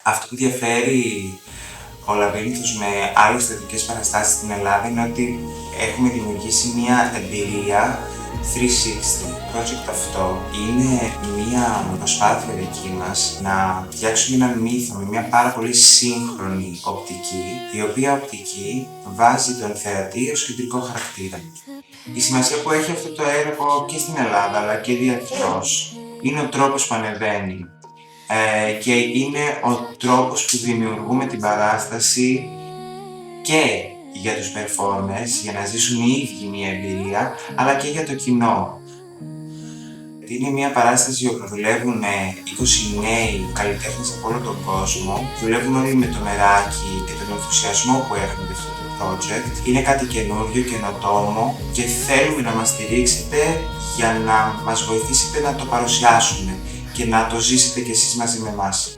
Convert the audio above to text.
Αυτό που διαφέρει ο Λαβύρινθος με άλλες θεατρικές παραστάσεις στην Ελλάδα είναι ότι έχουμε δημιουργήσει μια εμπειρία 360. Το project αυτό είναι μια προσπάθεια δική μας να φτιάξουμε έναν μύθο με μια πάρα πολύ σύγχρονη οπτική, η οποία οπτική βάζει τον θεατή ως κεντρικό χαρακτήρα. Η σημασία που έχει αυτό το έργο και στην Ελλάδα αλλά και διεθνώς είναι ο τρόπος που ανεβαίνει. Και είναι ο τρόπος που δημιουργούμε την παράσταση και για τους performers, για να ζήσουν οι ίδιοι μια εμπειρία, αλλά και για το κοινό. Είναι μια παράσταση όπου δουλεύουν 20 νέοι καλλιτέχνες από όλο τον κόσμο. Δουλεύουν όλοι με το μεράκι και τον ενθουσιασμό που έχουν για αυτό το project. Είναι κάτι καινούριο, καινοτόμο και θέλουμε να μας στηρίξετε για να μας βοηθήσετε να το παρουσιάσουμε και να το ζήσετε κι εσείς μαζί με εμάς.